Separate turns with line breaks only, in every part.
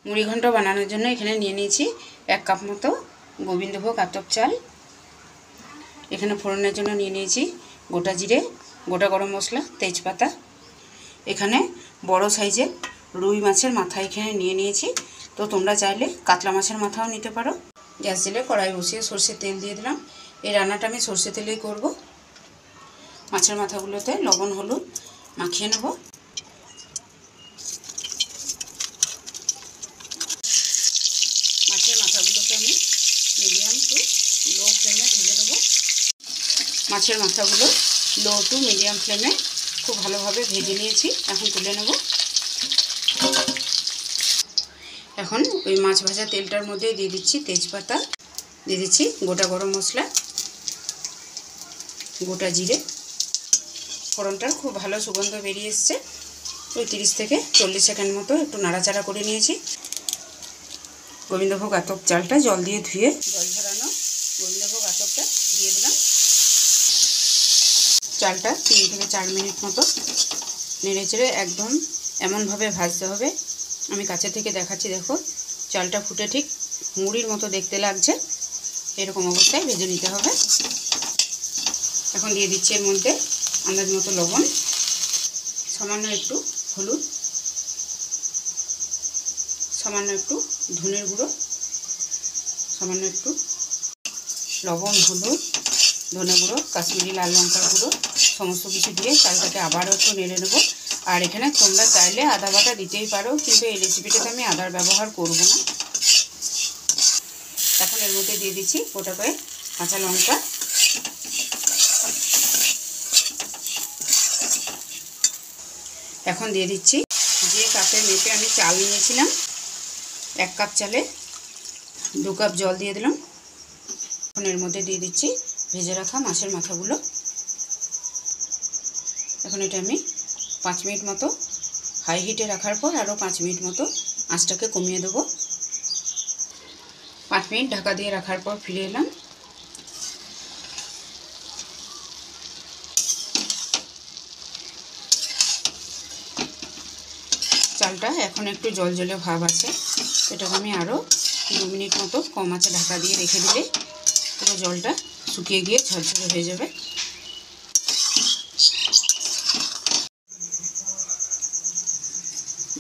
মুড়ি ঘন্ট বানানোর জন্য এখানে নিয়ে নিয়েছি 1 কাপ মতো গোবিন্দভোগ আতপ চাল। এখানে ফোড়নের জন্য নিয়ে নিয়েছি গোটা জিরে, গোটা গরম মশলা, তেজপাতা। এখানে বড় সাইজের রুই মাছের মাথা এখানে নিয়ে নিয়েছি। তো তোমরা চাইলে কাতলা মাছের মাথাও নিতে পারো। গ্যাস জেলে কড়াই বসিয়ে সরষের তেল দিয়ে দিলাম। এই রান্নাটা আমি সরষে তেলেই করব। মাছের মাথাগুলোতে লবণ হলুদ মাখিয়ে নেব। মাছের মাথাগুলোকে আমি মিডিয়াম টু লো ফ্লেমে ভেজে নেব। মাছের মাথাগুলো লো টু মিডিয়াম ফ্লেমে খুব ভালোভাবে ভেজে নিয়েছি। এখন তুলে নেব। এখন ওই মাছ ভাজা তেলটার মধ্যে দিয়ে দিচ্ছি তেজপাতা, দিয়ে দিচ্ছি গোটা গরম মশলা, গোটা জিরে। ফোড়নটার খুব ভালো সুগন্ধ বেরিয়ে এসছে। ওই 30 থেকে 40 সেকেন্ড মতো একটু নাড়াচাড়া করে নিয়েছি। গোবিন্দভোগ আতপ চালটা জল দিয়ে ধুয়ে জল ঝরানো গোবিন্দভোগ আতপটা দিয়ে দিলাম। চালটা 3 থেকে 4 মিনিট মতো নেড়ে চেড়ে একদম এমনভাবে ভাজতে হবে। আমি কাছে থেকে দেখাচ্ছি, দেখো চালটা ফুটে ঠিক মুড়ির মতো দেখতে লাগছে। এরকম অবস্থায় ভেজে নিতে হবে। এখন দিয়ে দিচ্ছি এর মধ্যে আন্দাজ মতো লবণ, সামান্য একটু হলুদ, সামান্য একটু ধনের গুঁড়ো, সামান্য একটু লবণ, হলুদ, ধনে গুঁড়ো, কাশ্মীরি লাল লঙ্কার গুঁড়ো সমস্ত কিছু দিয়ে চালটাকে আবারও একটু নেড়ে নেব। আর এখানে তোমরা চাইলে আদা বাটা দিতেই পারো, কিন্তু এই রেসিপিটাতে আমি আদার ব্যবহার করব না। এখন এর মধ্যে দিয়ে দিচ্ছি গোটা কয়েক কাঁচা লঙ্কা। এখন দিয়ে দিচ্ছি যে কাপে মেপে আমি চাল নিয়েছিলাম, 1 কাপ চালে 2 কাপ জল দিয়ে দিলাম। এখন এর মধ্যে দিয়ে দিচ্ছি ভেজে রাখা মাছের মাথাগুলো। এখন এটা আমি 5 মিনিট মতো হাই হিটে রাখার পর আরও 5 মিনিট মতো আঁচটাকে কমিয়ে দেবো। 5 মিনিট ঢাকা দিয়ে রাখার পর ফিরে এলাম। চালটা এখন একটু জল জলে ভাব আছে। এটাকে আমি আরও 2 মিনিট মতো কম আঁচে ঢাকা দিয়ে রেখে দিলে পুরো জলটা শুকিয়ে গিয়ে ঝরঝরে হয়ে যাবে।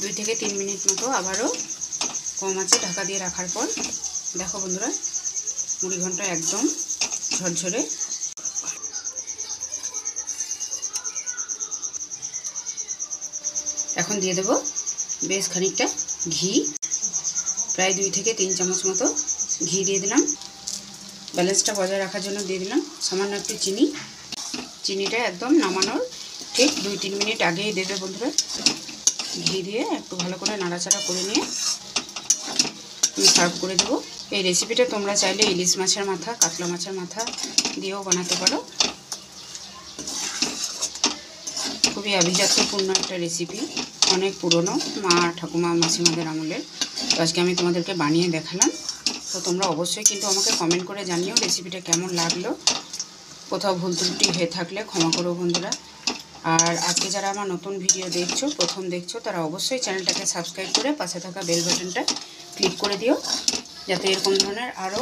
2 থেকে 3 মিনিট মতো আবারও কম আঁচে ঢাকা দিয়ে রাখার পর দেখো বন্ধুরা, মুড়ি ঘন্ট একদম ঝরঝরে। এখন দিয়ে দেবো বেশ খানিকটা ঘি, প্রায় 2 থেকে 3 চামচ মতো ঘি দিয়ে দিলাম। ব্যালেন্সটা বজায় রাখার জন্য দিয়ে দিলাম সামান্য একটু চিনি। চিনিটা একদম নামানোর ঠিক 2-3 মিনিট আগেই দেবে বন্ধুরা। ঘি দিয়ে একটু ভালো করে নাড়াচাড়া করে নিয়ে আমি সার্ভ করে দেবো। এই রেসিপিটা তোমরা চাইলে ইলিশ মাছের মাথা, কাতলা মাছের মাথা দিয়েও বানাতে পারো। খুবই আভিজাত্যপূর্ণ একটা রেসিপি, অনেক পুরনো, মা ঠাকুমা মাসিমাদের আমলের। তো আজকে আমি তোমাদেরকে বানিয়ে দেখালাম। তো তোমরা অবশ্যই কিন্তু আমাকে কমেন্ট করে জানিও রেসিপিটা কেমন লাগলো। কোথাও ভুল ত্রুটি হয়ে থাকলে ক্ষমা করো বন্ধুরা। আর আজকে যারা আমার নতুন ভিডিও দেখছো, প্রথম দেখছো, তারা অবশ্যই চ্যানেলটাকে সাবস্ক্রাইব করে পাশে থাকা বেল বাটনটা ক্লিক করে দিও, যাতে এরকম ধরনের আরও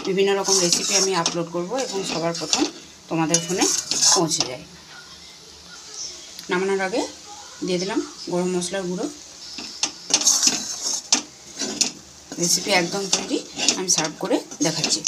বিভিন্ন রকম রেসিপি আমি আপলোড করব এবং সবার প্রথম তোমাদের ফোনে পৌঁছে যায়। নামানোর আগে দিয়ে দিলাম গরম মশলার গুঁড়ো। রেসিপি একদম তৈরি, আমি সার্ভ করে দেখাচ্ছি।